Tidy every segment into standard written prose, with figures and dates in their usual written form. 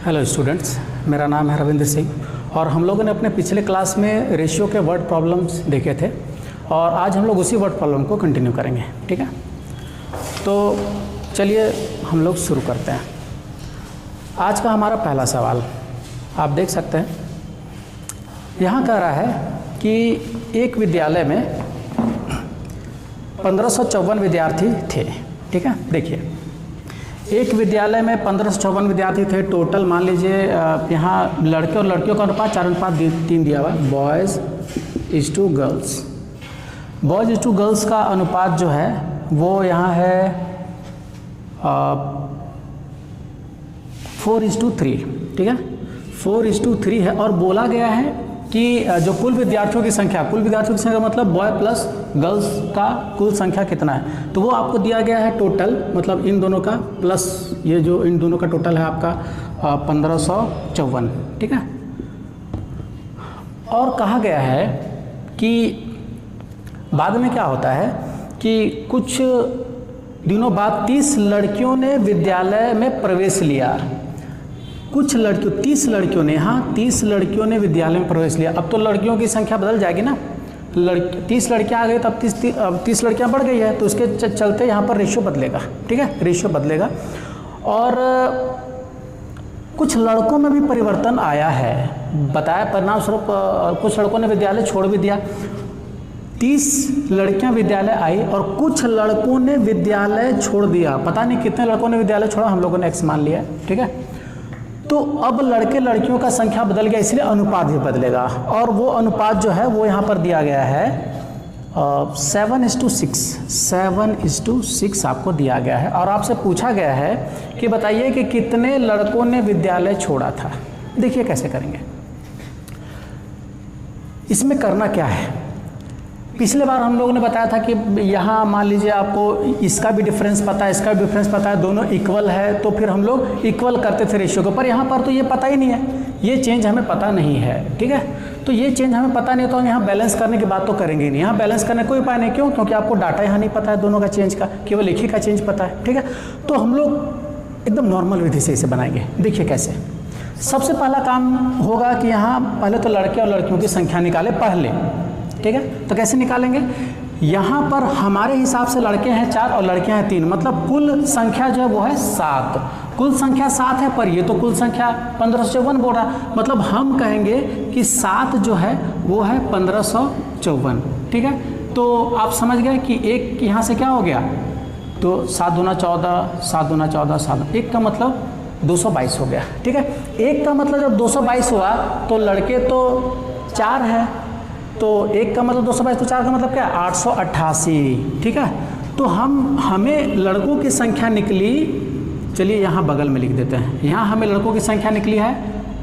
Hello students, मेरा नाम है रविंद्र सिंह और हम लोगों ने अपने पिछले क्लास में रेशियो के वर्ड प्रॉब्लम्स देखे थे और आज हम लोग उसी वर्ड प्रॉब्लम को कंटिन्यू करेंगे। ठीक है, तो चलिए हम लोग शुरू करते हैं। आज का हमारा पहला सवाल आप देख सकते हैं, यहाँ कह रहा है कि एक विद्यालय में 1554 विद्यार्थी थे। ठीक है, देखिए एक विद्यालय में 1554 विद्यार्थी थे टोटल। मान लीजिए यहाँ लड़के और लड़कियों का अनुपात 4:3 दिया हुआ है। Boys is to girls, boys is to girls का अनुपात जो है वो यहाँ है 4:3। ठीक है, 4:3 है और बोला गया है कि जो कुल विद्यार्थियों की संख्या मतलब बॉय प्लस गर्ल्स का कुल संख्या कितना है, तो वो आपको दिया गया है टोटल, मतलब इन दोनों का प्लस ये जो इन दोनों का टोटल है आपका 1554। ठीक है, और कहा गया है कि बाद में क्या होता है कि कुछ दिनों बाद 30 लड़कियों ने विद्यालय में प्रवेश लिया। कुछ लड़कियों 30 लड़कियों ने, हाँ 30 लड़कियों ने विद्यालय में प्रवेश लिया। अब तो लड़कियों की संख्या बदल जाएगी ना, 30 लड़कियां आ गई तब 30 लड़कियां बढ़ गई है, तो उसके चलते यहाँ पर रेशियो बदलेगा। ठीक है, रेशियो बदलेगा और कुछ लड़कों में भी परिवर्तन आया है। बताया परिणाम स्वरूप कुछ लड़कों ने विद्यालय छोड़ भी दिया। 30 लड़कियां विद्यालय आई और कुछ लड़कों ने विद्यालय छोड़ दिया। पता नहीं कितने लड़कों ने विद्यालय छोड़ा, हम लोगों ने x मान लिया। ठीक है, तो अब लड़के लड़कियों का संख्या बदल गया, इसलिए अनुपात भी बदलेगा और वो अनुपात जो है वो यहाँ पर दिया गया है 7:6। 7:6 आपको दिया गया है और आपसे पूछा गया है कि बताइए कि कितने लड़कों ने विद्यालय छोड़ा था। देखिए कैसे करेंगे। इसमें करना क्या है, पिछले बार हम लोगों ने बताया था कि यहाँ मान लीजिए आपको इसका भी डिफरेंस पता है, इसका भी डिफरेंस पता है, दोनों इक्वल है, तो फिर हम लोग इक्वल करते थे रेशियो को। पर यहाँ पर तो ये पता ही नहीं है, ये चेंज हमें पता नहीं है। ठीक है, तो ये चेंज हमें पता नहीं है तो हम यहाँ बैलेंस करने की बात तो करेंगे ही नहीं। यहाँ बैलेंस करने कोई उपाय नहीं, क्यों? क्योंकि आपको डाटा यहाँ नहीं पता है दोनों का चेंज का, केवल एक ही का चेंज पता है। ठीक है, तो हम लोग एकदम नॉर्मल विधि से इसे बनाएंगे। देखिए कैसे। सबसे पहला काम होगा कि यहाँ पहले तो लड़के और लड़कियों की संख्या निकाले पहले। ठीक है, तो कैसे निकालेंगे? यहाँ पर हमारे हिसाब से लड़के हैं 4 और लड़कियां हैं 3, मतलब कुल संख्या जो है वो है 7। कुल संख्या 7 है, पर ये तो कुल संख्या 1554 बोल रहा, मतलब हम कहेंगे कि 7 जो है वो है 1554। ठीक है, तो आप समझ गए कि एक यहाँ से क्या हो गया, तो 7 दूना 14, 7 दूना 14, 7 एक का मतलब 222 हो गया। ठीक है, एक का मतलब जब 222 हुआ तो लड़के तो 4 है, तो एक का मतलब 222, तो 4 का मतलब क्या, 888। ठीक है, तो हमें लड़कों की संख्या निकली, चलिए यहाँ बगल में लिख देते हैं, यहाँ हमें लड़कों की संख्या निकली है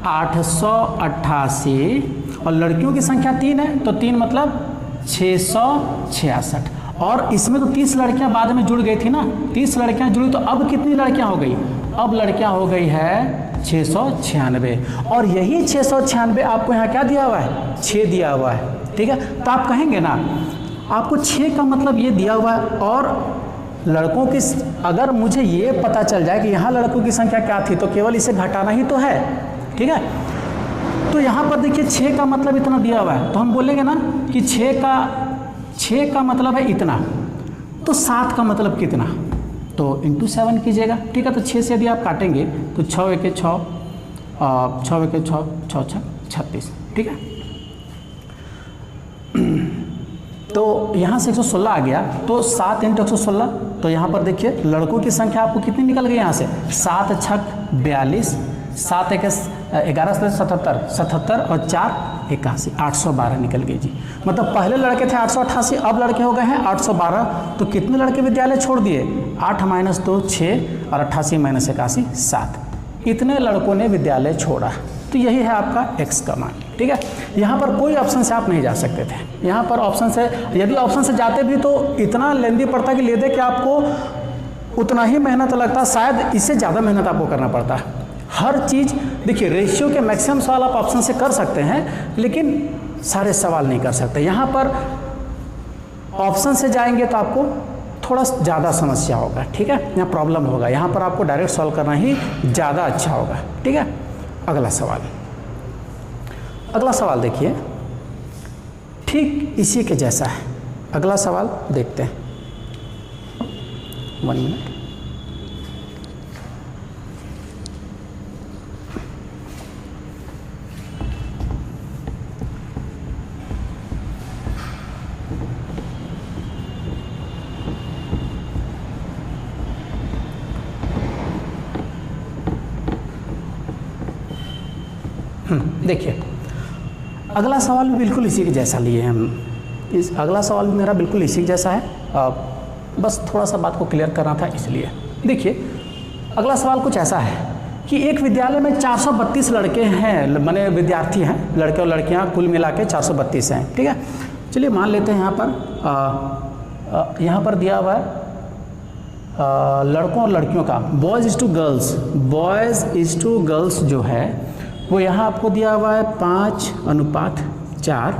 888 और लड़कियों की संख्या 3 है, तो 3 मतलब 666। और इसमें तो 30 लड़कियां बाद में जुड़ गई थी ना, 30 लड़कियां जुड़ी, तो अब कितनी लड़कियां हो गई? अब लड़कियां हो गई है 696 और यही 696 आपको यहाँ क्या दिया हुआ है? 6 दिया हुआ है। ठीक है, तो आप कहेंगे ना, आपको 6 का मतलब ये दिया हुआ है और लड़कों की, अगर मुझे ये पता चल जाए कि यहाँ लड़कों की संख्या क्या थी तो केवल इसे घटाना ही तो है। ठीक है, तो यहाँ पर देखिए 6 का मतलब इतना दिया हुआ है, तो हम बोलेंगे ना कि 6 का मतलब है इतना, तो 7 का मतलब कितना, तो इंटू 7 कीजिएगा। ठीक है, तो 6 से यदि आप काटेंगे तो 6 1 6, 6 1 6, 6 6 36। ठीक है, तो यहाँ से 116 आ गया, तो 7 × 116, तो यहाँ पर देखिए लड़कों की संख्या आपको कितनी निकल गई यहाँ से, 7 6 42, 7 1 11 77, 77 और 4 81, 812 निकल गई जी। मतलब पहले लड़के थे 888, अब लड़के हो गए हैं 812। तो कितने लड़के विद्यालय छोड़ दिए? 8 - 2 6 और 88 - 81 7। इतने लड़कों ने विद्यालय छोड़ा, तो यही है आपका x का मान। ठीक है, यहाँ पर कोई ऑप्शन से आप नहीं जा सकते थे। यहाँ पर ऑप्शन से, यदि ऑप्शन से जाते भी तो इतना लेंदी पड़ता कि ले दे कि आपको उतना ही मेहनत लगता, शायद इससे ज़्यादा मेहनत आपको करना पड़ता। हर चीज़ देखिए, रेशियो के मैक्सिमम सवाल आप ऑप्शन से कर सकते हैं, लेकिन सारे सवाल नहीं कर सकते। यहाँ पर ऑप्शन से जाएंगे तो आपको थोड़ा ज़्यादा समस्या होगा। ठीक है, यहाँ प्रॉब्लम होगा, यहाँ पर आपको डायरेक्ट सॉल्व करना ही ज़्यादा अच्छा होगा। ठीक है, अगला सवाल देखिए, ठीक इसी के जैसा है। अगला सवाल देखते हैं, 1 मिनट। देखिए, अगला सवाल भी बिल्कुल इसी के जैसा लिए हैं हम। अगला सवाल भी मेरा बिल्कुल इसी के जैसा है, बस थोड़ा सा बात को क्लियर करना था इसलिए। देखिए, अगला सवाल कुछ ऐसा है कि एक विद्यालय में 432 लड़के हैं, माने विद्यार्थी हैं, लड़के और लड़कियां कुल मिला के 432 हैं, ठीक है। चलिए मान लेते हैं यहाँ पर दिया हुआ है लड़कों और लड़कियों का, बॉयज़ इज़ टू गर्ल्स जो है वो यहाँ आपको दिया हुआ है 5:4,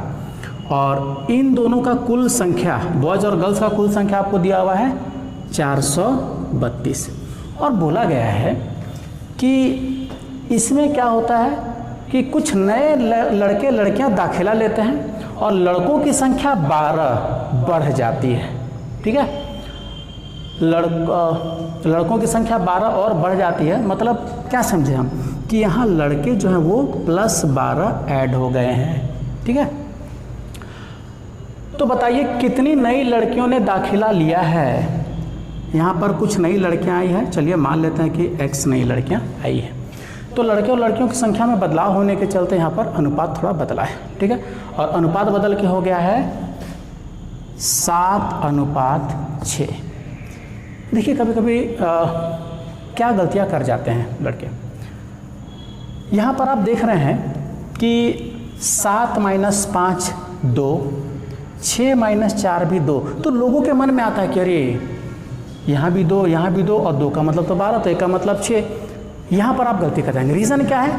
और इन दोनों का कुल संख्या, बॉयज़ और गर्ल्स का कुल संख्या आपको दिया हुआ है 432। और बोला गया है कि इसमें क्या होता है कि कुछ नए लड़के लड़कियां दाखिला लेते हैं और लड़कों की संख्या 12 बढ़ जाती है, ठीक है। लड़कों की संख्या 12 और बढ़ जाती है, मतलब क्या समझे हम कि यहाँ लड़के जो हैं वो +12 ऐड हो गए हैं, ठीक है। तो बताइए कितनी नई लड़कियों ने दाखिला लिया है। यहाँ पर कुछ नई लड़कियाँ आई हैं, चलिए मान लेते हैं कि X नई लड़कियाँ आई हैं। तो लड़के और लड़कियों की संख्या में बदलाव होने के चलते यहाँ पर अनुपात थोड़ा बदला है, ठीक है। और अनुपात बदल के हो गया है 7:6। देखिए कभी कभी क्या गलतियाँ कर जाते हैं लड़के। यहाँ पर आप देख रहे हैं कि 7 - 5 2, 6 - 4 भी 2, तो लोगों के मन में आता है कि अरे यहाँ भी 2, यहाँ भी 2, और 2 का मतलब तो 12, तो 1 का मतलब 6। यहाँ पर आप गलती कर जाएंगे। रीज़न क्या है,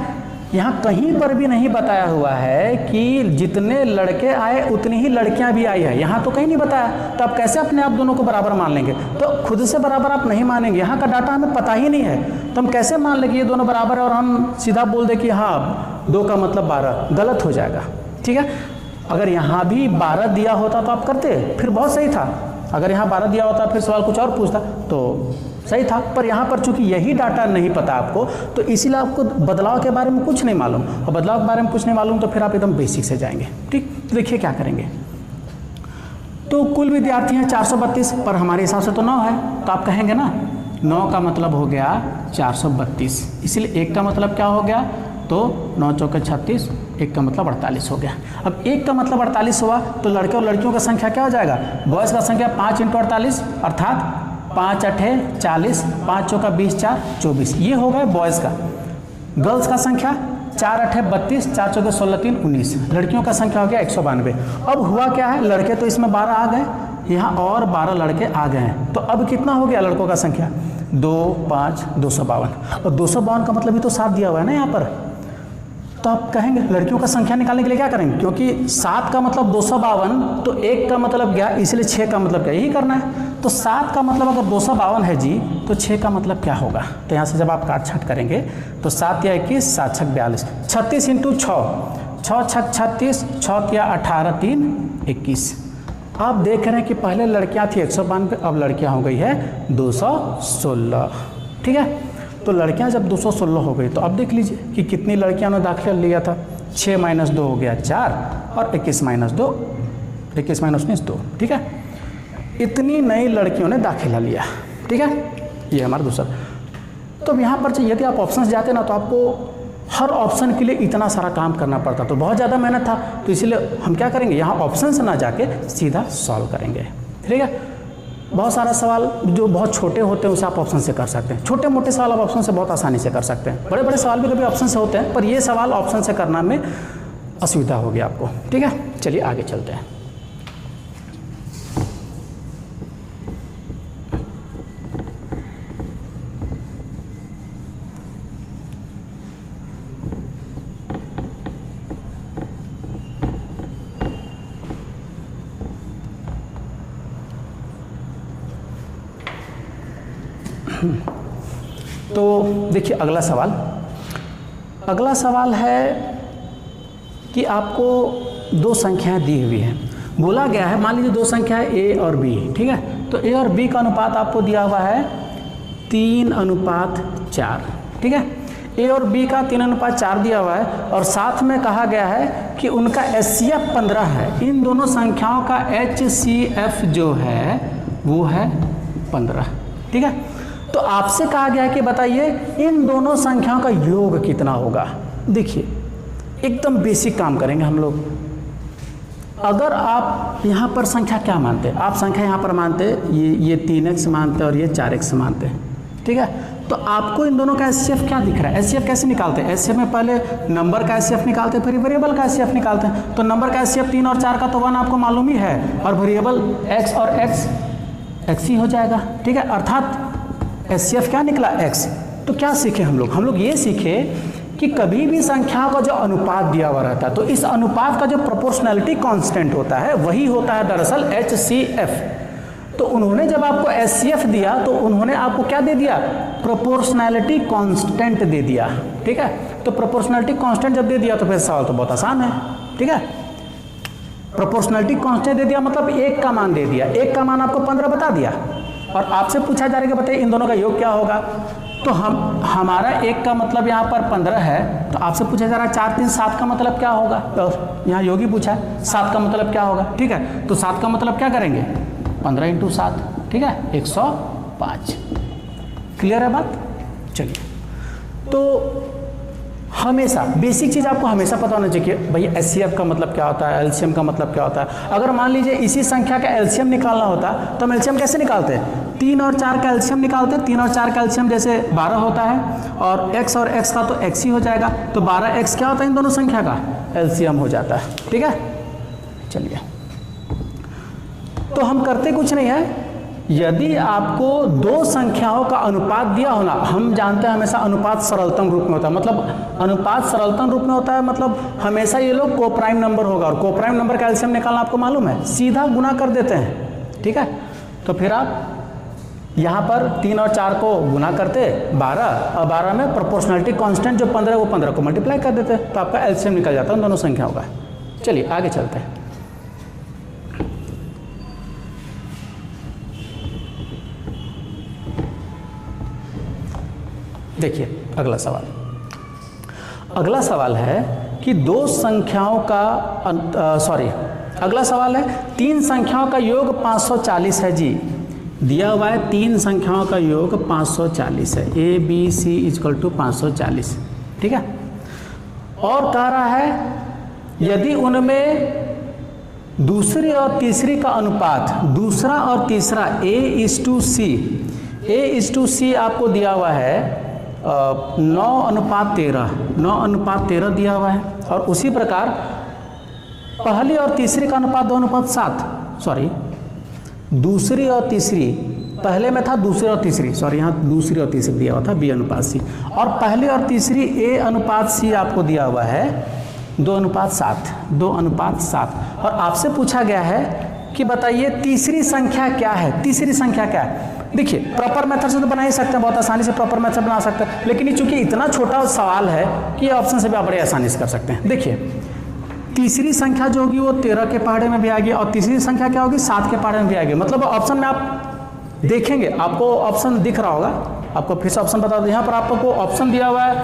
यहाँ कहीं पर भी नहीं बताया हुआ है कि जितने लड़के आए उतनी ही लड़कियाँ भी आई है, यहाँ तो कहीं नहीं बताया। तो आप कैसे अपने आप दोनों को बराबर मान लेंगे? तो खुद से बराबर आप नहीं मानेंगे, यहाँ का डाटा हमें पता ही नहीं है, तो हम कैसे मान लें कि ये दोनों बराबर है और हम सीधा बोल दें कि हाँ 2 का मतलब 12? गलत हो जाएगा, ठीक है। अगर यहाँ भी 12 दिया होता तो आप करते, फिर बहुत सही था। अगर यहाँ 12 दिया होता फिर सवाल कुछ और पूछता तो सही था, पर यहाँ पर चूंकि यही डाटा नहीं पता आपको, तो इसीलिए आपको बदलाव के बारे में कुछ नहीं मालूम, और बदलाव के बारे में कुछ नहीं मालूम तो फिर आप एकदम बेसिक से जाएंगे, ठीक। तो देखिए क्या करेंगे। तो कुल विद्यार्थी हैं 432, पर हमारे हिसाब से तो 9 है, तो आप कहेंगे ना 9 का मतलब हो गया 432, इसलिए 1 का मतलब क्या हो गया, तो 9 चौके 36, 1 का मतलब 48 हो गया। अब 1 का मतलब 48 हुआ तो लड़के और लड़कियों का संख्या क्या हो जाएगा, बॉयज़ का संख्या 5 × 48 अर्थात 5 × 8 = 40, 5 चौका 20, 4 24, ये हो गया बॉयज़ का। गर्ल्स का संख्या 4 × 8 = 32, 4 चौके 16, 3 19, लड़कियों का संख्या हो गया 192। अब हुआ क्या है, लड़के तो इसमें 12 आ गए, यहाँ और 12 लड़के आ गए हैं, तो अब कितना हो गया लड़कों का संख्या, 2 5 252, और 252 का मतलब ही तो 7 दिया हुआ है ना यहाँ पर। तो आप कहेंगे लड़कियों का संख्या निकालने के लिए क्या करेंगे, क्योंकि 7 का मतलब 252, तो 1 का मतलब क्या, इसलिए 6 का मतलब क्या, यही करना है। तो 7 का मतलब अगर 252 है जी, तो 6 का मतलब क्या होगा। तो यहाँ से जब आप काट छाट करेंगे तो 7 या 21, 7 छक 42, 36 × 6, 6 छक 36, 6 या 18, 3 21। आप देख रहे हैं कि पहले लड़कियाँ थी 192, अब लड़कियाँ हो गई है 216, ठीक है। तो लड़कियां जब 216 हो गई तो अब देख लीजिए कि कितनी लड़कियां ने दाखिला लिया था, 6 - 2 हो गया 4, और 21 - 2, 21 - 19 2, ठीक है। इतनी नई लड़कियों ने दाखिला लिया, ठीक है, ये हमारा दूसरा। तो यहाँ पर यदि आप ऑप्शन जाते ना तो आपको हर ऑप्शन के लिए इतना सारा काम करना पड़ता, तो बहुत ज़्यादा मेहनत था। तो इसलिए हम क्या करेंगे, यहाँ ऑप्शन से ना जाके सीधा सॉल्व करेंगे, ठीक है। बहुत सारा सवाल जो बहुत छोटे होते हैं उसे आप ऑप्शन से कर सकते हैं, छोटे मोटे सवाल आप ऑप्शन से बहुत आसानी से कर सकते हैं, बड़े बड़े सवाल भी कभी ऑप्शन से होते हैं, पर ये सवाल ऑप्शन से करना में असुविधा होगी आपको, ठीक है। चलिए आगे चलते हैं। तो देखिए अगला सवाल, अगला सवाल है कि आपको दो संख्याएं दी हुई हैं, बोला गया है मान लीजिए दो संख्या है ए और बी, ठीक है। तो ए और बी का अनुपात आपको दिया हुआ है 3:4, ठीक है। ए और बी का 3:4 दिया हुआ है और साथ में कहा गया है कि उनका HCF 15 है। इन दोनों संख्याओं का HCF जो है वो है 15, ठीक है। तो आपसे कहा गया है कि बताइए इन दोनों संख्याओं का योग कितना होगा। देखिए एकदम बेसिक काम करेंगे हम लोग। अगर आप यहाँ पर संख्या क्या मानते हैं, आप संख्या यहाँ पर मानते ये 3x मानते और ये 4x मानते हैं, ठीक है। तो आपको इन दोनों का HCF क्या दिख रहा है, HCF कैसे निकालते हैं। HCF में पहले नंबर का HCF निकालते हैं, फिर वेरिएबल का HCF निकालते हैं। तो नंबर का HCF 3 और 4 का तो 1 आपको मालूम ही है, और वेरिएबल x और x ही हो जाएगा, ठीक है। अर्थात HCF क्या निकला x। तो क्या सीखे हम लोग ये सीखे कि कभी भी संख्याओं का जो अनुपात दिया हुआ रहता है तो इस अनुपात का जो प्रोपोर्शनैलिटी कांस्टेंट होता है वही होता है दरअसल HCF। तो उन्होंने जब आपको HCF दिया तो उन्होंने आपको क्या दे दिया, प्रोपोर्शनैलिटी कांस्टेंट दे दिया, ठीक है। तो प्रोपोर्शनैलिटी कांस्टेंट जब दे दिया तो फिर सवाल तो बहुत आसान है, ठीक है। प्रोपोर्शनैलिटी कांस्टेंट दे दिया मतलब 1 का मान दे दिया, 1 का मान आपको 15 बता दिया और आपसे पूछा जा रहा है कि बताइए इन दोनों का योग क्या होगा। तो हमारा 1 का मतलब यहाँ पर 15 है, तो आपसे पूछा जा रहा है 4 3 7 का मतलब क्या होगा। तो यहाँ योगी पूछा है 7 का मतलब क्या होगा, ठीक है। तो 7 का मतलब क्या करेंगे, 15 × 7, ठीक है, 105। क्लियर है बात। चलिए, तो हमेशा बेसिक चीज़ आपको हमेशा पता होना चाहिए भैया HCF का मतलब क्या होता है, LCM का मतलब क्या होता है। अगर मान लीजिए इसी संख्या का LCM निकालना होता तो हम LCM कैसे निकालते हैं, 3 और 4 का LCM निकालते हैं। 3 और 4 का LCM जैसे 12 होता है और x का तो x ही हो जाएगा। तो 12x क्या होता है, इन दोनों संख्या का LCM हो जाता है, ठीक है। चलिए, तो हम करते कुछ नहीं है, यदि आपको दो संख्याओं का अनुपात दिया होना, हम जानते हैं हमेशा अनुपात सरलतम रूप में होता है। मतलब अनुपात सरलतम रूप में होता है मतलब हमेशा ये लोग कोप्राइम नंबर होगा और कोप्राइम नंबर का LCM निकालना आपको मालूम है, सीधा गुना कर देते हैं, ठीक है। तो फिर आप यहाँ पर 3 और 4 को गुना करते 12 और 12 में प्रोपोर्शनैलिटी कांस्टेंट जो 15 वो 15 को मल्टीप्लाई कर देते, तो आपका LCM निकल जाता है उन दोनों संख्याओं का। चलिए आगे चलते हैं। देखिए अगला सवाल है कि दो संख्याओं का अगला सवाल है 3 संख्याओं का योग 540 है जी। दिया हुआ है 3 संख्याओं का योग 540 है, ABC = 540, ठीक है। और कह रहा है यदि उनमें दूसरी और तीसरी का अनुपात, दूसरा और तीसरा A:C आपको दिया हुआ है 9:13 दिया हुआ है। और उसी प्रकार पहली और तीसरी का अनुपात 2:7, दूसरी और तीसरी, पहले में था दूसरी और तीसरी, यहाँ दूसरी और तीसरी दिया हुआ था B:C, और पहली और तीसरी A:C आपको दिया हुआ है 2:7। और आपसे पूछा गया है कि बताइए तीसरी संख्या क्या है। तीसरी संख्या क्या है, देखिए प्रॉपर मेथड से तो बना ही सकते हैं, बहुत आसानी से प्रॉपर मेथड बना सकते हैं, लेकिन ये चूंकि इतना छोटा सवाल है कि ये ऑप्शन से भी आप बड़े आसानी से कर सकते हैं। देखिए तीसरी संख्या जो होगी वो 13 के पहाड़े में भी आएगी और तीसरी संख्या क्या होगी 7 के पहाड़े में भी आएगी। मतलब ऑप्शन में आप देखेंगे आपको ऑप्शन दिख रहा होगा, आपको फिर से ऑप्शन बता दें। यहाँ पर आपको ऑप्शन दिया हुआ है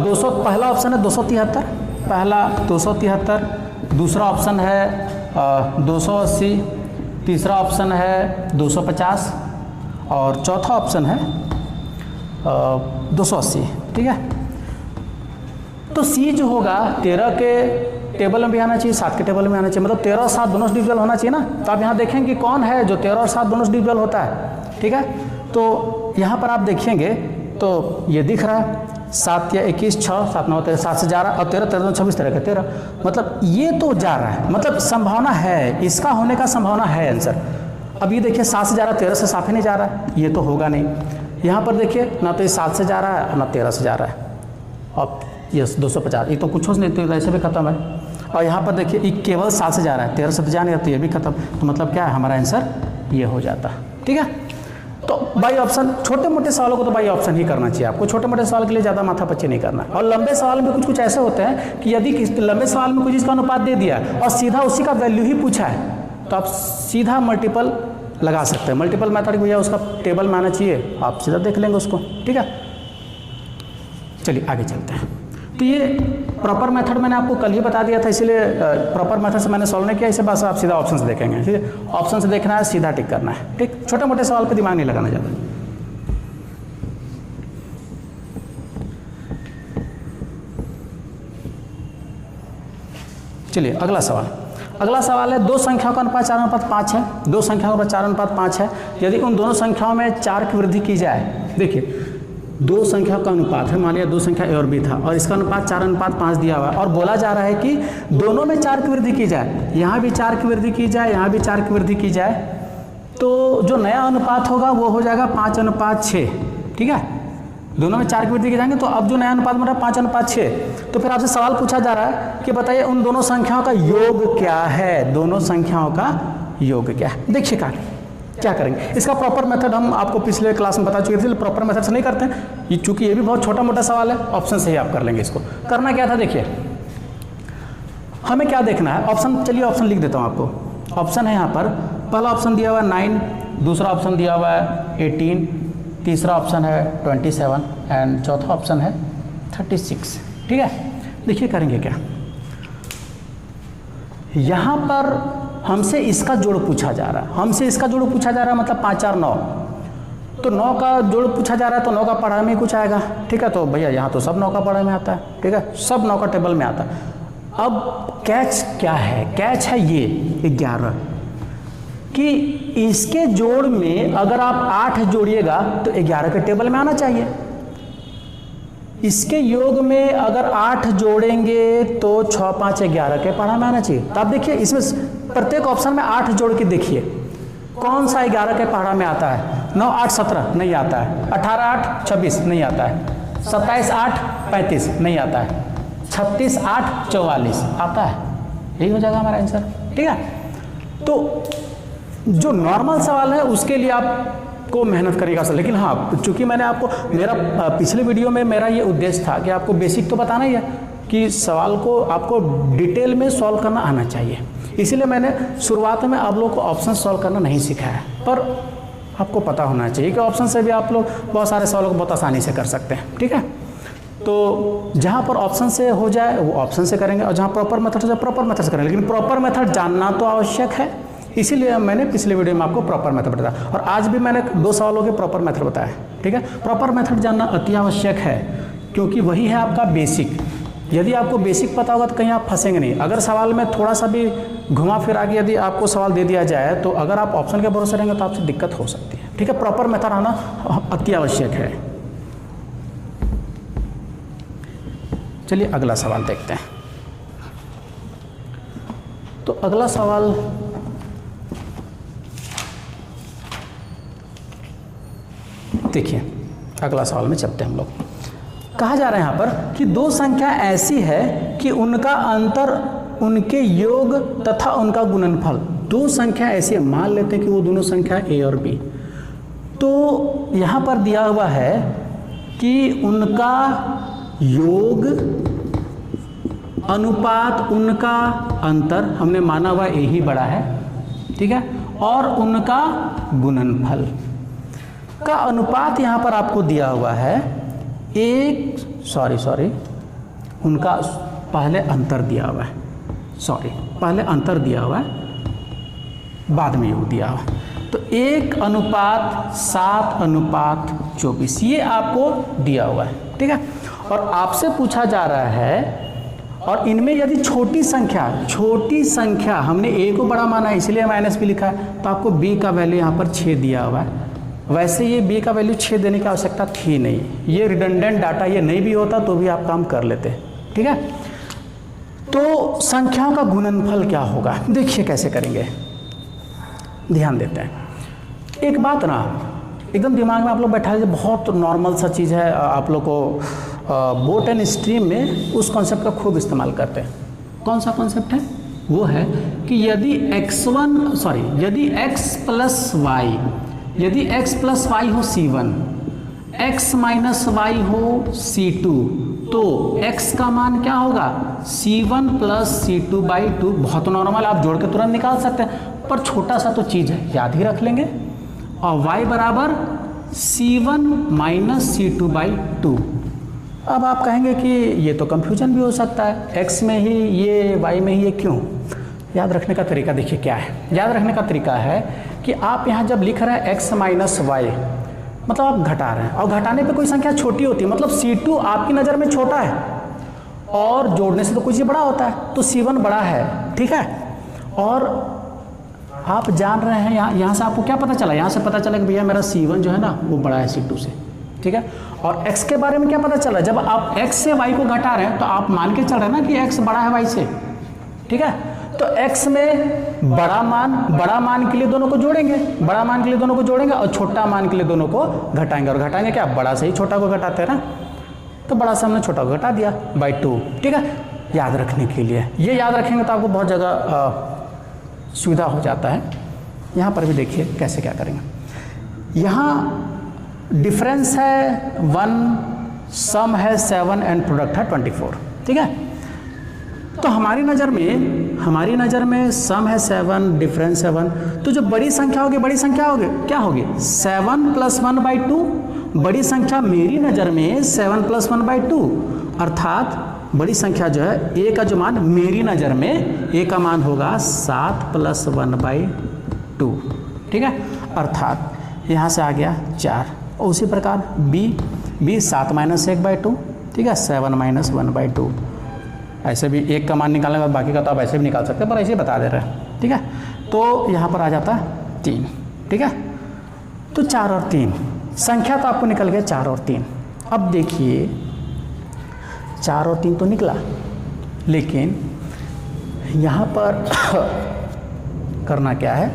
200, पहला ऑप्शन है 273, पहला 273, दूसरा ऑप्शन है 280, तीसरा ऑप्शन है 250 और चौथा ऑप्शन है 280, ठीक है। तो C जो होगा 13 के टेबल में भी आना चाहिए, 7 के टेबल में आना चाहिए, मतलब 13 और 7 दोनों डिविजल होना चाहिए ना। तो आप यहाँ देखेंगे कौन है जो 13 और 7 दोनों डिविजल होता है, ठीक है। तो यहाँ पर आप देखेंगे तो ये दिख रहा है 7 या 21, 6, 7, 9, 13, 7 से जा रहा है और 13, 13, 26, 13 का 13, मतलब ये तो जा रहा है, मतलब संभावना है, इसका होने का संभावना है आंसर। अब ये देखिए 7 से जा रहा है, 13 से साफ ही नहीं जा रहा है, ये तो होगा नहीं। यहाँ पर देखिए ना तो ये 7 से जा रहा है ना 13 से जा रहा है, और ये 250 ये तो कुछ नहीं, तो ऐसे भी खत्म है। और यहाँ पर देखिए ये केवल 7 से जा रहा है, 13 से तो जा नहीं रहा, तो ये भी खत्म। तो मतलब क्या है हमारा आंसर ये हो जाता है, ठीक है। तो बाई ऑप्शन, छोटे मोटे सवालों को तो बाई ऑप्शन ही करना चाहिए आपको, छोटे मोटे सवाल के लिए ज़्यादा माथापच्ची नहीं करना। और लंबे सवाल में कुछ कुछ ऐसे होते हैं कि यदि लंबे सवाल में कोई चीज़ का अनुपात दे दिया और सीधा उसी का वैल्यू ही पूछा है तो आप सीधा मल्टीपल लगा सकते हैं। मल्टीपल मेथड भैया उसका टेबल में आना चाहिए, आप सीधा देख लेंगे उसको, ठीक है। चलिए आगे चलते हैं। तो ये प्रॉपर मेथड मैंने आपको कल ही बता दिया था, इसीलिए प्रॉपर मेथड से मैंने सॉल्व नहीं किया, इसे बस आप सीधा ऑप्शन से देखेंगे, ठीक है। ऑप्शन से देखना है, सीधा टिक करना है, ठीक। छोटे मोटे सवाल पे दिमाग नहीं लगाना ज़्यादा। चलिए अगला सवाल। अगला सवाल है, दो संख्याओं का अनुपात 4:5 है। दो संख्याओं का 4:5 है। यदि उन दोनों संख्याओं में 4 की वृद्धि की जाए, देखिए दो संख्याओं का अनुपात है, मान लिया दो संख्या ए और बी था और इसका अनुपात 4:5 दिया हुआ है और बोला जा रहा है कि दोनों में 4 की वृद्धि की जाए, यहाँ भी 4 की वृद्धि की जाए, यहाँ भी 4 की वृद्धि की जाए, तो जो नया अनुपात होगा वो हो जाएगा 5:6, ठीक है। दोनों में 4 की वृद्धि की जाएंगे तो अब जो नया अनुपात बन रहा है 5:6। तो फिर आपसे सवाल पूछा जा रहा है कि बताइए उन दोनों संख्याओं का योग क्या है, दोनों संख्याओं का योग क्या है। देखिए क्या करेंगे, इसका प्रॉपर मेथड हम आपको पिछले क्लास में बता चुके थे, प्रॉपर मेथड से नहीं करते हैं ये, चूंकि ये भी बहुत छोटा मोटा सवाल है, ऑप्शन से ही आप कर लेंगे इसको। करना क्या था, देखिए हमें क्या देखना है, ऑप्शन, चलिए ऑप्शन लिख देता हूँ आपको। ऑप्शन है यहाँ पर, पहला ऑप्शन दिया हुआ है 9, दूसरा ऑप्शन दिया हुआ है 18, तीसरा ऑप्शन है 27 एंड चौथा ऑप्शन है 36, ठीक है। देखिए करेंगे क्या, यहाँ पर हमसे इसका जोड़ पूछा जा रहा है, हमसे इसका जोड़ पूछा जा रहा है, मतलब 5 और 9, तो 9 का जोड़ पूछा जा रहा है तो 9 का पढ़ा में कुछ आएगा, ठीक है। तो भैया यहाँ तो सब 9 का पढ़ा में आता है, ठीक है, सब 9 का टेबल में आता है। अब कैच क्या है, कैच है ये 11 कि इसके जोड़ में अगर आप 8 जोड़िएगा तो 11 के टेबल में आना चाहिए। इसके योग में अगर 8 जोड़ेंगे तो 6 5 11 के पढ़ा में आना चाहिए। तो आप देखिए इसमें प्रत्येक ऑप्शन में 8 जोड़ के देखिए कौन सा 11 के पढ़ा में आता है। 9 8 17 नहीं आता है, 18 8 26 नहीं आता है, 27 8 35 नहीं आता है, 36 8 44 आता है। यही हो जाएगा हमारा आंसर, ठीक है। तो जो नॉर्मल सवाल है उसके लिए आपको मेहनत करेगा सर, लेकिन हाँ चूंकि मैंने आपको, मेरा पिछले वीडियो में मेरा ये उद्देश्य था कि आपको बेसिक तो बताना ही है कि सवाल को आपको डिटेल में सॉल्व करना आना चाहिए, इसीलिए मैंने शुरुआत में आप लोगों को ऑप्शन सॉल्व करना नहीं सिखाया, पर आपको पता होना चाहिए कि ऑप्शन से भी आप लोग बहुत सारे सवालों को बहुत आसानी से कर सकते हैं, ठीक है। तो जहाँ पर ऑप्शन से हो जाए वो ऑप्शन से करेंगे और जहाँ प्रॉपर मेथड हो जाए प्रॉपर मेथड से करेंगे, लेकिन प्रॉपर मेथड जानना तो आवश्यक है, इसीलिए मैंने पिछले वीडियो में आपको प्रॉपर मेथड बताया और आज भी मैंने 2 सवालों के प्रॉपर मेथड बताया, ठीक है। प्रॉपर मेथड जानना अति आवश्यक है क्योंकि वही है आपका बेसिक। यदि आपको बेसिक पता होगा तो कहीं आप फंसेंगे नहीं। अगर सवाल में थोड़ा सा भी घुमा फिरा के यदि आपको सवाल दे दिया जाए तो अगर आप ऑप्शन के भरोसे रहेंगे तो आपसे दिक्कत हो सकती है, ठीक है। प्रॉपर मेथड आना अति आवश्यक है। चलिए अगला सवाल देखते हैं। तो अगला सवाल देखिए, अगला सवाल में चलते हैं हम लोग। कहा जा रहा है यहाँ पर कि दो संख्या ऐसी है कि उनका अंतर उनके योग तथा उनका गुणनफल, दो संख्या ऐसी है, मान लेते हैं कि वो दोनों संख्या ए और बी, तो यहाँ पर दिया हुआ है कि उनका योग अनुपात उनका अंतर, हमने माना हुआ ए ही बड़ा है, ठीक है, और उनका गुणनफल का अनुपात यहाँ पर आपको दिया हुआ है उनका पहले अंतर दिया हुआ है, पहले अंतर दिया हुआ है बाद में योग दिया हुआ है। तो 1:7:24 ये आपको दिया हुआ है, ठीक है। और आपसे पूछा जा रहा है और इनमें यदि छोटी संख्या हमने ए को बड़ा माना है इसलिए माइनस भी लिखा है, तो आपको बी का वैल्यू यहाँ पर 6 दिया हुआ है। वैसे ये बी का वैल्यू 6 देने की आवश्यकता थी नहीं, ये रिडंडेंट डाटा, ये नहीं भी होता तो भी आप काम कर लेते, ठीक है। तो संख्याओं का गुणनफल क्या होगा, देखिए कैसे करेंगे, ध्यान देते हैं। एक बात ना एकदम दिमाग में आप लोग बैठा लीजिए, बहुत नॉर्मल सा चीज़ है, आप लोग को बोट एंड स्ट्रीम में उस कॉन्सेप्ट का खूब इस्तेमाल करते हैं। कौन सा कॉन्सेप्ट है, वो है कि यदि x + y यदि x प्लस वाई हो C1, x माइनस वाई हो C2, तो x का मान क्या होगा C1 प्लस C2 बाई 2। बहुत नॉर्मल, आप जोड़ के तुरंत निकाल सकते हैं, पर छोटा सा तो चीज़ है, याद ही रख लेंगे। और y बराबर C1 माइनस C2 बाई 2। अब आप कहेंगे कि ये तो कंफ्यूजन भी हो सकता है, x में ही ये y में ही ये क्यों। याद रखने का तरीका देखिए क्या है। याद रखने का तरीका है कि आप यहाँ जब लिख रहे हैं x माइनस वाई, मतलब आप घटा रहे हैं, और घटाने पे कोई संख्या छोटी होती है, मतलब C2 आपकी नज़र में छोटा है और जोड़ने से तो कुछ बड़ा होता है, तो C1 बड़ा है, ठीक है। और आप जान रहे हैं यहाँ से आपको क्या पता चला, यहाँ से पता चला कि भैया मेरा C1 जो है ना वो बड़ा है C2 से, ठीक है। और x के बारे में क्या पता चला, जब आप x से y को घटा रहे हैं तो आप मान के चल रहे हैं ना कि x बड़ा है y से, ठीक है। तो x में बड़ा मान के लिए दोनों को जोड़ेंगे, बड़ा मान के लिए दोनों को जोड़ेंगे, और छोटा मान के लिए दोनों को घटाएंगे। और घटाएंगे क्या, बड़ा से ही छोटा को घटाते हैं ना, तो बड़ा से हमने छोटा को घटा दिया बाई 2, ठीक है। याद रखने के लिए, ये याद रखेंगे तो आपको बहुत जगह सुविधा हो जाता है। यहाँ पर भी देखिए कैसे क्या करेंगे। यहाँ डिफरेंस है 1, सम है 7 एंड प्रोडक्ट है 24, ठीक है। तो हमारी नज़र में सम है 7, डिफरेंस है 1, तो जो बड़ी संख्या होगी क्या होगी 7 प्लस 1 बाई 2। बड़ी संख्या मेरी नज़र में 7 प्लस 1 बाई 2, अर्थात बड़ी संख्या जो है a का जो मान मेरी नज़र में a का मान होगा 7 प्लस 1 बाई 2, ठीक है। अर्थात यहाँ से आ गया 4। और उसी प्रकार b 7 माइनस 1 बाई 2, ठीक है, 7 माइनस 1 बाई 2। ऐसे भी एक का मान निकालने के बाद बाकी का तो आप ऐसे भी निकाल सकते हैं, पर ऐसे बता दे रहे हैं, ठीक है। तो यहाँ पर आ जाता है 3, ठीक है। तो 4 और 3 संख्या तो आपको निकल गया 4 और 3। अब देखिए 4 और 3 तो निकला, लेकिन यहाँ पर करना क्या है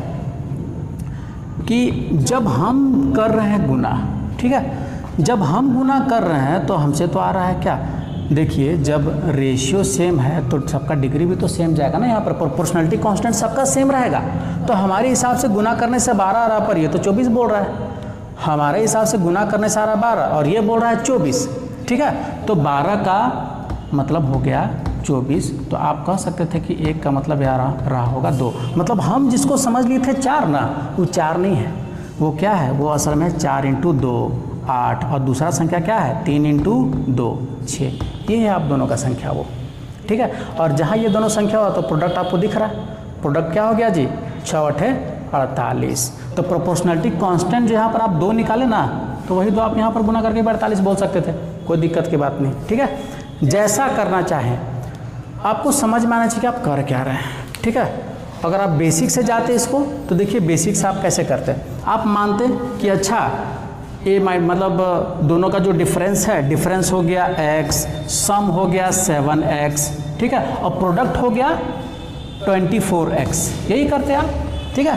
कि जब हम कर रहे हैं गुना, ठीक है, जब हम गुना कर रहे हैं तो हमसे तो आ रहा है क्या, देखिए जब रेशियो सेम है तो सबका डिग्री भी तो सेम जाएगा ना। यहाँ पर प्रोपोर्शनलिटी कांस्टेंट सबका सेम रहेगा, तो हमारे हिसाब से गुना करने से 12 आ रहा, पर ये तो 24 बोल रहा है। हमारे हिसाब से गुना करने से आ रहा 12 और ये बोल रहा है 24, ठीक है। तो 12 का मतलब हो गया 24, तो आप कह सकते थे कि 1 का मतलब यहाँ रहा होगा 2। मतलब हम जिसको समझ लिए थे 4 ना, वो 4 नहीं है, वो क्या है, वो असल में 4 × 2 8, और दूसरा संख्या क्या है 3 × 2 6। ये है आप दोनों का संख्या वो, ठीक है। और जहाँ ये दोनों संख्या हो तो प्रोडक्ट आपको दिख रहा है। प्रोडक्ट क्या हो गया जी 6 × 8 = 48। तो प्रोपोर्शनलिटी कांस्टेंट जो यहाँ पर आप 2 निकाले ना, तो वही 2 आप यहाँ पर गुना करके 48 बोल सकते थे, कोई दिक्कत की बात नहीं, ठीक है। जैसा करना चाहें आपको समझ में आना चाहिए कि आप कर क्या रहे हैं, ठीक है। अगर आप बेसिक से जाते इसको तो देखिए बेसिक से आप कैसे करते हैं। आप मानते कि अच्छा मतलब दोनों का जो डिफरेंस है, डिफरेंस हो गया x, सम हो गया 7x, ठीक है, और प्रोडक्ट हो गया 24x, यही करते आप, ठीक है।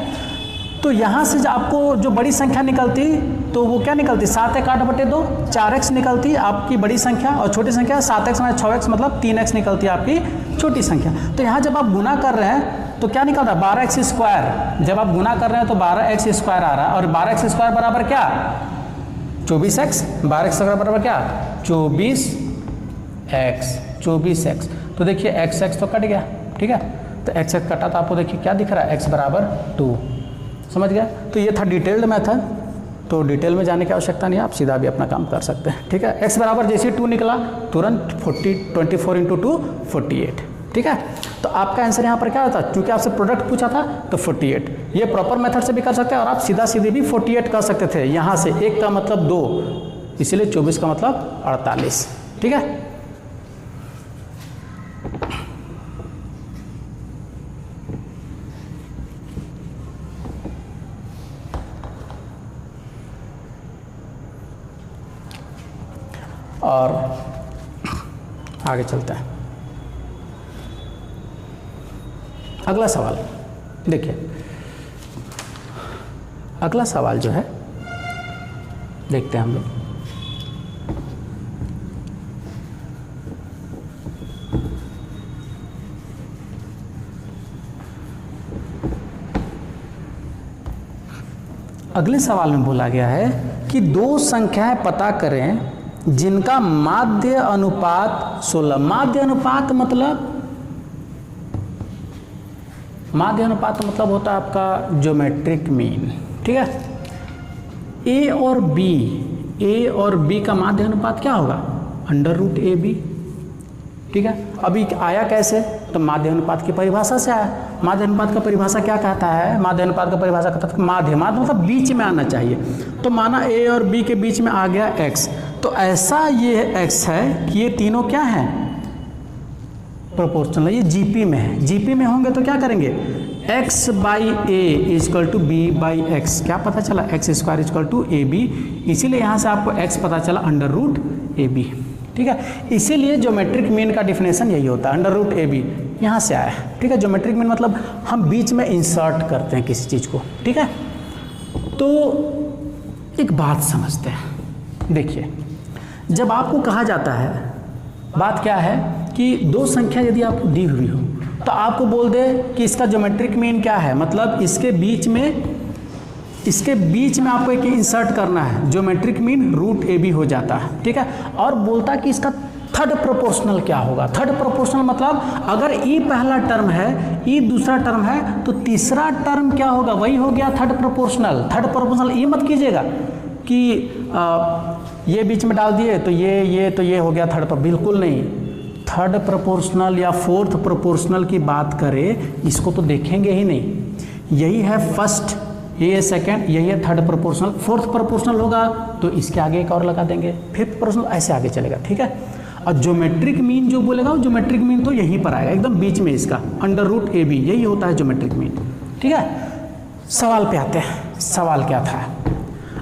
तो यहाँ से आपको जो बड़ी संख्या निकलती तो वो क्या निकलती 7 × 8/2 4x निकलती आपकी बड़ी संख्या, और छोटी संख्या 7x - 6x मतलब 3x निकलती है आपकी छोटी संख्या। तो यहाँ जब आप गुना कर रहे हैं तो क्या निकल रहा है 12x²। जब आप गुना कर रहे हैं तो 12x² आ रहा है, और 12x² बराबर क्या 24x, 12x² बराबर क्या 24x। तो देखिए x तो कट गया, ठीक है। तो x कटा तो आपको देखिए क्या दिख रहा है x बराबर 2, समझ गया। तो ये था डिटेल्ड मेथड, तो डिटेल में जाने की आवश्यकता नहीं है, आप सीधा भी अपना काम कर सकते हैं, ठीक है। x बराबर जैसे 2 निकला तुरंत 24 × 2 48, ठीक है। तो आपका आंसर यहाँ पर क्या होता है, क्योंकि आपसे प्रोडक्ट पूछा था तो 48। ये प्रॉपर मेथड से भी कर सकते हैं, और आप सीधा सीधे भी 48 कर सकते थे। यहाँ से 1 का मतलब 2, इसीलिए 24 का मतलब 48, ठीक है। और आगे चलते हैं। अगला सवाल देखिए, अगला सवाल जो है देखते हैं हम लोग। अगले सवाल में बोला गया है कि दो संख्याएं पता करें जिनका माध्य अनुपात 16। माध्य अनुपात मतलब होता है आपका ज्योमेट्रिक मीन, ठीक है। ए और बी का माध्य अनुपात क्या होगा? √AB, ठीक है। अभी आया कैसे? तो माध्य अनुपात की परिभाषा से आया। माध्य अनुपात का परिभाषा क्या कहता है? माध्य अनुपात का परिभाषा कहता है माध्य मतलब बीच में आना चाहिए। तो माना ए और बी के बीच में आ गया x, तो ऐसा ये x है कि ये तीनों क्या हैं? प्रोपोर्शनल। ये जीपी में है। जीपी में होंगे तो क्या करेंगे? x/a = b/x। क्या पता चला? x² = ab। इसीलिए यहाँ से आपको x पता चला √ab, ठीक है। इसीलिए ज्योमेट्रिक मीन का डिफिनेशन यही होता है, √ab यहाँ से आया है, ठीक है। ज्योमेट्रिक मीन मतलब हम बीच में इंसर्ट करते हैं किसी चीज़ को, ठीक है। तो एक बात समझते हैं, देखिए, जब आपको कहा जाता है, बात क्या है कि दो संख्या यदि आपको दी हुई हो तो आपको बोल दे कि इसका ज्योमेट्रिक मीन क्या है, मतलब इसके बीच में आपको एक इंसर्ट करना है, ज्योमेट्रिक मीन √ab हो जाता है, ठीक है। और बोलता है कि इसका थर्ड प्रोपोर्शनल क्या होगा। थर्ड प्रोपोर्शनल मतलब अगर ई पहला टर्म है, ई दूसरा टर्म है, तो तीसरा टर्म क्या होगा? वही हो गया थर्ड प्रोपोर्शनल। थर्ड प्रोपोर्शनल ये मत कीजिएगा कि ये बीच में डाल दिए तो ये हो गया थर्ड, बिल्कुल नहीं। थर्ड प्रोपोर्शनल या फोर्थ प्रोपोर्शनल की बात करें, इसको तो देखेंगे ही नहीं। यही है फर्स्ट, ये है सेकंड, यही है थर्ड प्रोपोर्शनल। फोर्थ प्रोपोर्शनल होगा तो इसके आगे एक और लगा देंगे, फिफ्थ प्रोपोर्शनल, ऐसे आगे चलेगा, ठीक है। और ज्योमेट्रिक मीन जो बोलेगा वो ज्योमेट्रिक मीन तो यहीं पर आएगा, एकदम बीच में इसका √ab, यही होता है ज्योमेट्रिक मीन, ठीक है। सवाल पे आते हैं। सवाल क्या था?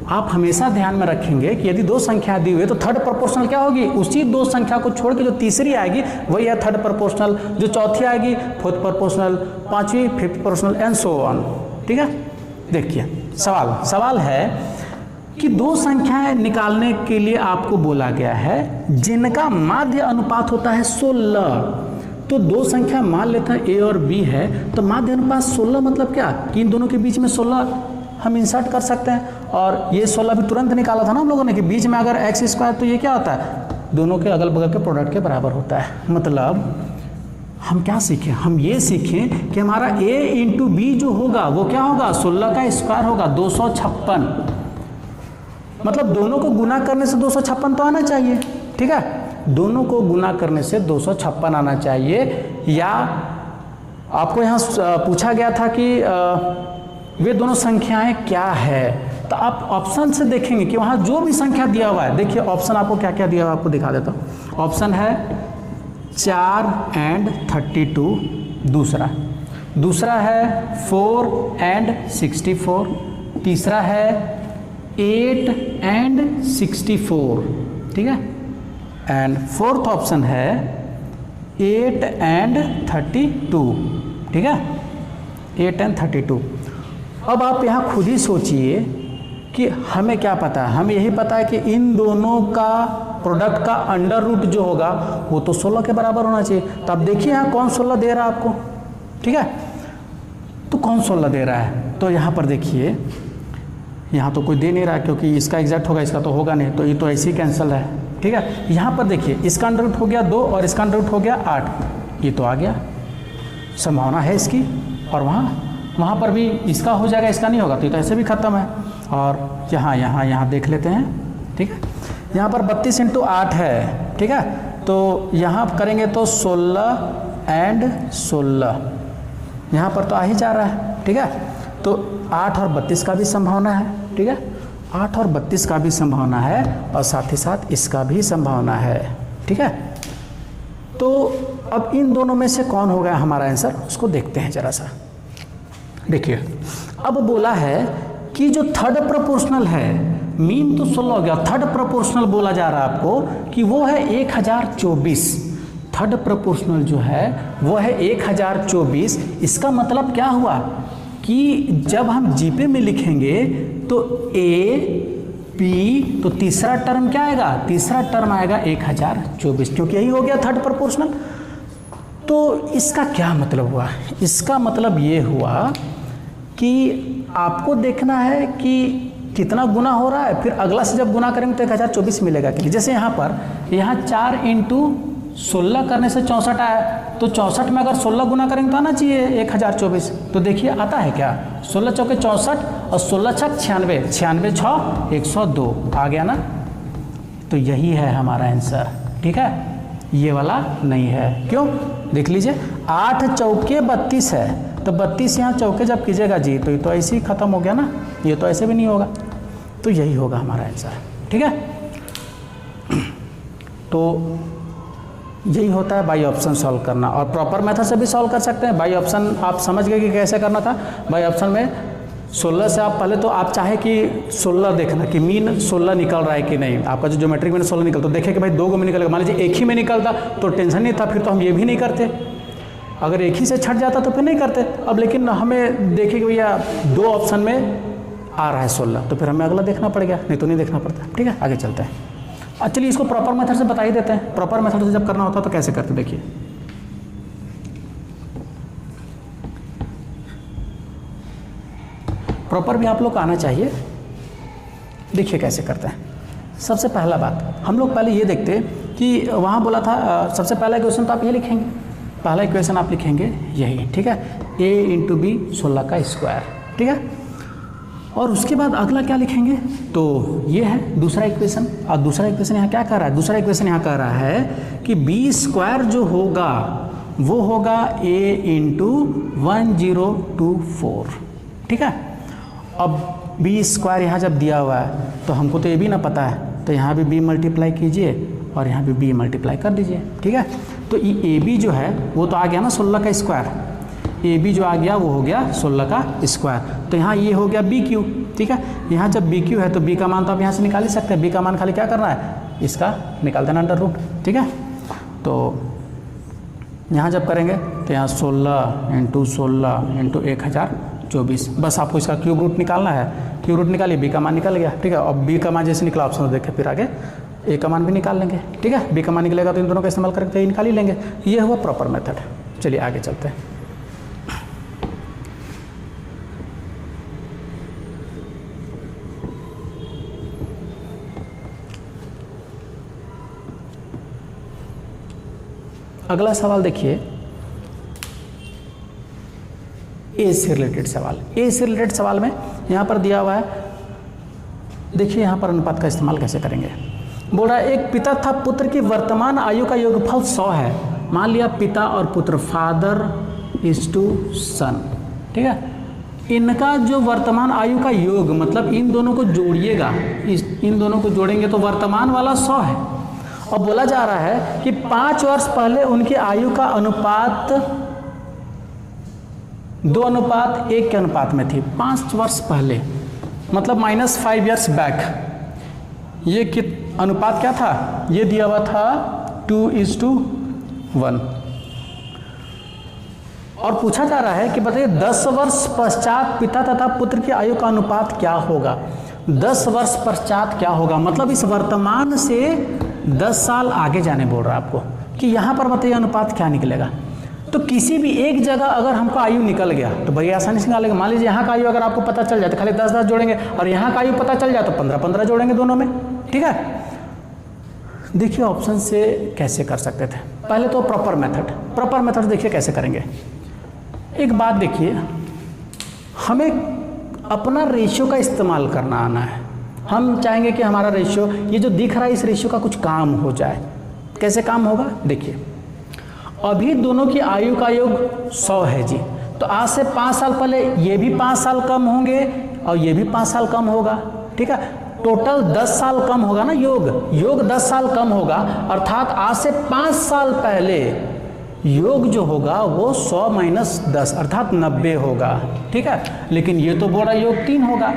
आप हमेशा ध्यान में रखेंगे कि यदि दो संख्या दी हुई है तो थर्ड प्रोपोर्शनल क्या होगी? उसी दो संख्या को छोड़ के जो तीसरी आएगी वही है थर्ड प्रोपोर्शनल, जो चौथी आएगी फोर्थ प्रोपोर्शनल, पांचवी fifth proportional and so on, ठीक है। देखिए सवाल है कि दो संख्याएं निकालने के लिए आपको बोला गया है जिनका माध्य अनुपात होता है 16। तो दो संख्या मान लेते हैं ए और बी है, तो माध्य अनुपात 16 मतलब क्या कि इन दोनों के बीच में 16 हम इंसर्ट कर सकते हैं। और ये 16 भी तुरंत निकाला था ना हम लोगों ने कि बीच में अगर x² तो ये क्या होता है? दोनों के अगल बगल के प्रोडक्ट के बराबर होता है। मतलब हम क्या सीखें? हम ये सीखें कि हमारा a × b जो होगा वो क्या होगा? 16 का स्क्वायर होगा, 256। मतलब दोनों को गुना करने से 256 तो आना चाहिए, ठीक है। दोनों को गुना करने से 256 आना चाहिए। या आपको यहाँ पूछा गया था कि वे दोनों संख्याएं क्या है, तो आप ऑप्शन से देखेंगे कि वहाँ जो भी संख्या दिया हुआ है, देखिए ऑप्शन आपको क्या क्या दिया हुआ है, आपको दिखा देता हूँ। ऑप्शन है 4 and 32, दूसरा है 4 and 64, तीसरा है 8 and 64, ठीक है। एंड फोर्थ ऑप्शन है 8 and 32, ठीक है, 8 and 32। अब आप यहाँ खुद ही सोचिए कि हमें क्या पता है? हमें यही पता है कि इन दोनों का प्रोडक्ट का √ जो होगा वो तो 16 के बराबर होना चाहिए। तो अब देखिए यहाँ कौन 16 दे रहा है आपको, ठीक है। तो कौन 16 दे रहा है? तो यहाँ पर देखिए, यहाँ तो कोई दे नहीं रहा क्योंकि इसका एग्जैक्ट होगा, इसका तो होगा नहीं, तो ये तो ऐसे ही कैंसिल है, ठीक है। यहाँ पर देखिए इसका √ हो गया 2 और इसका √ हो गया 8, ये तो आ गया, संभावना है इसकी। और वहाँ पर भी इसका हो जाएगा, इसका नहीं होगा, तो ये तो ऐसे भी ख़त्म है। और यहाँ देख लेते हैं, ठीक है। यहाँ पर 32 × 8 है, ठीक है। तो यहाँ करेंगे तो 16 and 16, यहाँ पर तो आ ही जा रहा है, ठीक है। तो 8 और 32 का भी संभावना है, ठीक है। 8 और 32 का भी संभावना है और साथ ही साथ इसका भी संभावना है, ठीक है। तो अब इन दोनों में से कौन होगा हमारा आंसर, उसको देखते हैं जरा सा। देखिए अब बोला है कि जो थर्ड प्रोपोर्शनल है, मीन तो 16 हो गया, थर्ड प्रोपोर्शनल बोला जा रहा है आपको कि वो है 1024। थर्ड प्रोपोर्शनल जो है वो है 1024। इसका मतलब क्या हुआ कि जब हम जीपे में लिखेंगे तो ए पी, तो तीसरा टर्म क्या आएगा? तीसरा टर्म आएगा 1024, क्योंकि यही हो गया थर्ड प्रोपोर्शनल। तो इसका क्या मतलब हुआ? इसका मतलब ये हुआ कि आपको देखना है कि कितना गुना हो रहा है, फिर अगला से जब गुना करेंगे तो 1024 मिलेगा कि जैसे यहाँ पर 4 × 16 करने से 64 आया, तो 64 में अगर 16 गुना करेंगे तो आना चाहिए 1024। तो देखिए आता है क्या, 16 चौके 64 और 16 छक 96, 96 6 102 आ गया ना। तो यही है हमारा आंसर, ठीक है, ये वाला नहीं है। क्यों, देख लीजिए 8 चौके 32 है, तो 32 यहाँ चौके जब कीजिएगा जी तो ये तो ऐसे ही ख़त्म हो गया ना, ये तो ऐसे भी नहीं होगा, तो यही होगा हमारा आंसर, ठीक है। तो यही होता है बाई ऑप्शन सॉल्व करना, और प्रॉपर मेथड से भी सॉल्व कर सकते हैं। बाई ऑप्शन आप समझ गए कि कैसे करना था। बाई ऑप्शन में 16 से आप पहले तो आप चाहे कि 16 देखना कि मीन 16 निकल रहा है कि नहीं, आपका जो ज्योमेट्रिक में 16 निकलता, तो देखे कि भाई 2 में निकलेगा, मान लीजिए एक ही में निकलता तो टेंशन नहीं था, फिर तो हम ये भी नहीं करते, अगर एक ही से छट जाता तो फिर नहीं करते। अब लेकिन हमें देखे कि भैया 2 ऑप्शन में आ रहा है 16, तो फिर हमें अगला देखना पड़ गया, नहीं तो नहीं देखना पड़ता, ठीक है। आगे चलते हैं। चलिए इसको प्रॉपर मेथड से बता ही देते हैं। प्रॉपर मेथड से जब करना होता है तो कैसे करते, देखिए प्रॉपर भी आप लोग को आना चाहिए। देखिए कैसे करते हैं। सबसे पहला बात हम लोग पहले ये देखते कि वहाँ बोला था सबसे पहला इक्वेशन तो आप ये लिखेंगे, पहला इक्वेशन आप लिखेंगे यही, ठीक है, a × b 16 का स्क्वायर, ठीक है। और उसके बाद अगला क्या लिखेंगे, तो ये है दूसरा इक्वेशन। और दूसरा इक्वेशन यहाँ क्या कर रहा है, दूसरा इक्वेशन यहाँ कह रहा है कि b² जो होगा वो होगा a × 1024, ठीक है। अब b² यहाँ जब दिया हुआ है तो हमको तो ये भी ना पता है, तो यहाँ भी b मल्टीप्लाई कीजिए और यहाँ भी b मल्टीप्लाई कर दीजिए, ठीक है। तो ये ab जो है वो तो आ गया ना 16 का स्क्वायर, AB जो आ गया वो हो गया 16 का स्क्वायर, तो यहाँ ये हो गया BQ, ठीक है। यहाँ जब BQ है तो B का मान तो आप यहाँ से निकाल ही सकते हैं, B का मान खाली क्या करना है, इसका निकाल देना √, ठीक है। तो यहाँ जब करेंगे तो यहाँ 16 × 16 × 1024, बस आपको इसका क्यूब रूट निकालना है, क्यूब रूट निकालिए, B का मान निकल गया, ठीक है। अब B का मान जैसे निकला ऑप्शन देखें, फिर आगे A का मान भी निकाल लेंगे, ठीक है। B का मान निकलेगा तो इन दोनों का इस्तेमाल करके ये निकाल ही लेंगे। ये हुआ प्रॉपर मेथड। चलिए आगे चलते हैं। अगला सवाल देखिए, ए से रिलेटेड सवाल। ए से रिलेटेड सवाल में यहाँ पर दिया हुआ है, देखिए यहाँ पर अनुपात का इस्तेमाल कैसे करेंगे। बोल रहा है एक पिता था पुत्र की वर्तमान आयु का योगफल 100 है। मान लिया पिता और पुत्र, फादर = सन, ठीक है। इनका जो वर्तमान आयु का योग, मतलब इन दोनों को जोड़िएगा, इन दोनों को जोड़ेंगे तो वर्तमान वाला 100 है। और बोला जा रहा है कि 5 वर्ष पहले उनकी आयु का अनुपात 2:1 के अनुपात में थी। 5 वर्ष पहले मतलब -5 years बैक ये अनुपात क्या था, ये दिया हुआ था 2:1। और पूछा जा रहा है कि बताइए 10 वर्ष पश्चात पिता तथा पुत्र की आयु का अनुपात क्या होगा। 10 वर्ष पश्चात क्या होगा, मतलब इस वर्तमान से 10 साल आगे जाने बोल रहा है आपको कि यहाँ पर बताइए अनुपात क्या निकलेगा। तो किसी भी एक जगह अगर हमको आयु निकल गया तो बड़ी आसानी से निकालेंगे। मान लीजिए यहाँ का आयु अगर आपको पता चल जाए तो खाली 10-10 जोड़ेंगे, और यहाँ का आयु पता चल जाए तो 15-15 जोड़ेंगे दोनों में, ठीक है। देखिए ऑप्शन से कैसे कर सकते थे। पहले तो प्रॉपर मेथड देखिए कैसे करेंगे। एक बात देखिए, हमें अपना रेशियो का इस्तेमाल करना आना है। हम चाहेंगे कि हमारा रेशियो, ये जो दिख रहा है इस रेशियो का कुछ काम हो जाए। कैसे काम होगा, देखिए अभी दोनों की आयु का योग 100 है जी, तो आज से 5 साल पहले ये भी 5 साल कम होंगे और ये भी 5 साल कम होगा, ठीक है। टोटल 10 साल कम होगा ना, योग 10 साल कम होगा, अर्थात आज से 5 साल पहले योग जो होगा वो 100 - 10 अर्थात 90 होगा, ठीक है। लेकिन ये तो बोल रहा योग 3 होगा,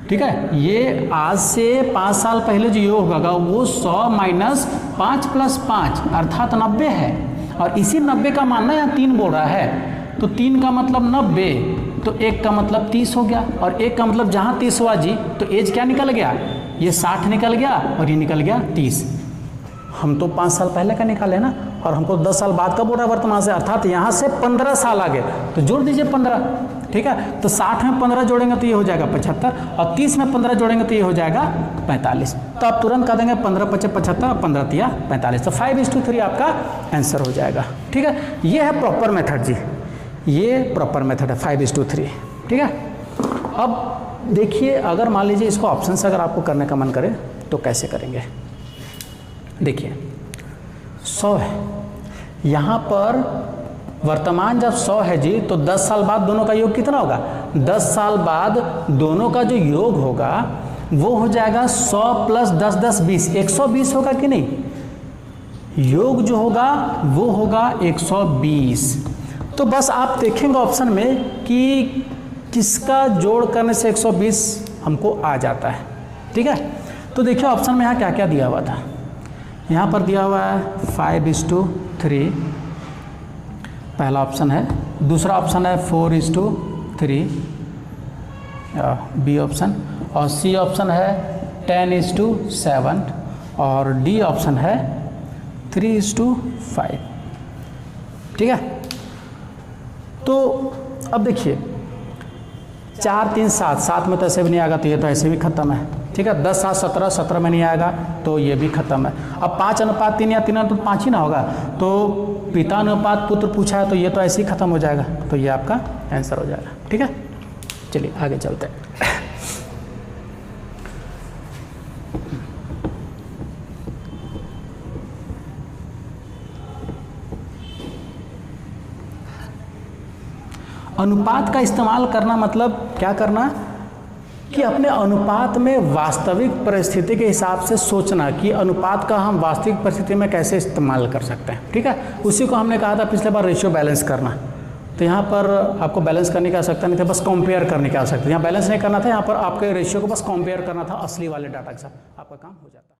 ठीक है। ये आज से 5 साल पहले जो योग होगा वो 100 - 5 + 5 अर्थात 90 है। और इसी 90 का मानना यहाँ 3 बोल रहा है, तो 3 का मतलब 90, तो 1 का मतलब 30 हो गया, और 1 का मतलब जहाँ 30 हुआ जी तो एज क्या निकल गया, ये 60 निकल गया और ये निकल गया 30। हम तो 5 साल पहले का निकाले ना, और हमको 10 साल बाद का बोल रहा है वर्तमान से, अर्थात यहाँ से 15 साल आगे, तो जोड़ दीजिए 15। ठीक है। तो 60 में 15 जोड़ेंगे तो ये हो जाएगा 75 और 30 में 15 जोड़ेंगे तो ये हो जाएगा 45। तो आप तुरंत कह देंगे 15 × 5 = 75 और 15 × 3 = 45। तो 5:3 आपका आंसर हो जाएगा, ठीक है। ये है प्रॉपर मेथड जी, ये प्रॉपर मेथड है 5:3, ठीक है। अब देखिए अगर मान लीजिए इसको ऑप्शन से अगर आपको करने का मन करे तो कैसे करेंगे। देखिए 100 है, यहाँ पर वर्तमान जब 100 है जी तो 10 साल बाद दोनों का योग कितना होगा? 10 साल बाद दोनों का जो योग होगा वो हो जाएगा 100 + 10 10 20, 120 होगा कि नहीं? योग जो होगा वो होगा 120। तो बस आप देखेंगे ऑप्शन में कि किसका जोड़ करने से 120 हमको आ जाता है, ठीक है। तो देखिए ऑप्शन में यहाँ क्या क्या दिया हुआ था। यहाँ पर दिया हुआ है 5:3, पहला ऑप्शन है। दूसरा ऑप्शन है 4:3, बी ऑप्शन। और सी ऑप्शन है 10:7 और डी ऑप्शन है 3:5, ठीक है। तो अब देखिए 4 3 7, 7 में तो ऐसे भी नहीं आएगा तो ये तो ऐसे भी ख़त्म है, ठीक है। 10 7 17, 17 में नहीं आएगा तो ये भी ख़त्म है। अब 5:3 या 3:5 ही ना होगा, तो पिता अनुपात पुत्र पूछा है तो ये तो ऐसे ही ख़त्म हो जाएगा, तो ये आपका आंसर हो जाएगा, ठीक है। चलिए आगे चलते हैं। अनुपात का इस्तेमाल करना मतलब क्या करना कि अपने अनुपात में वास्तविक परिस्थिति के हिसाब से सोचना कि अनुपात का हम वास्तविक परिस्थिति में कैसे इस्तेमाल कर सकते हैं, ठीक है। उसी को हमने कहा था पिछले बार रेशियो बैलेंस करना। तो यहाँ पर आपको बैलेंस करने की आवश्यकता नहीं थी, बस कंपेयर करने की आवश्यकता थी। यहाँ बैलेंस नहीं करना था, यहाँ पर आपके रेशियो को बस कंपेयर करना था असली वाले डाटा के साथ, आपका काम हो जाता है।